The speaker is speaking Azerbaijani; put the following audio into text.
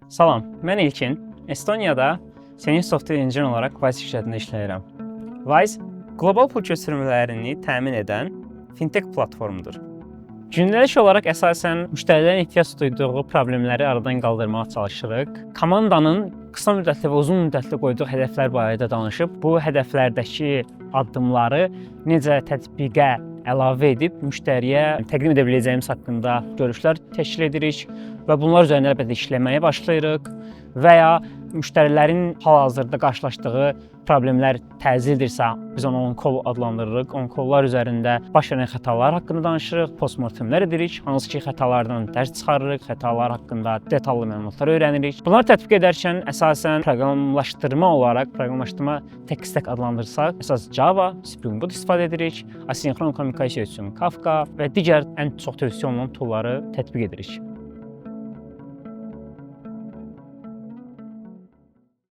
Salam, mən İlkin. Estoniyada Senior Software Engineer olaraq Wise şirkətində işləyirəm. Wise qlobal pul köçürmələrini təmin edən fintech platformudur. Gündəlik olaraq əsasən müştərilərin ehtiyac duyduğu problemləri aradan qaldırmağa çalışırıq. Komandanın qısa müddətli və uzun müddətli qoyduğu hədəflər barədə danışıb, bu hədəflərdəki addımları necə tətbiqə əlavə edib müştəriyə təqdim edə biləcəyimiz haqqında görüşlər təşkil edirik və bunlar üzərində əlbəttə işləməyə başlayırıq və ya müştərilərin hal-hazırda qarşılaşdığı problemlər təcildirsə, biz onu on-call adlandırırıq. On-calllar üzərində baş verən xətalar haqqında danışırıq, postmortemlər edirik, hansı ki xətalardan dərs çıxarırıq, xətalar haqqında detallı məlumatlar öyrənirik. Bunları tətbiq edərkən əsasən proqramlaşdırma olaraq, proqramlaşdırma tech stack adlandırsaq, əsas Java, Spring Boot istifadə edirik, asinxron kommunikasiya üçün Kafka və digər ən çox tövsiyə olunan toolları tətbiq edirik.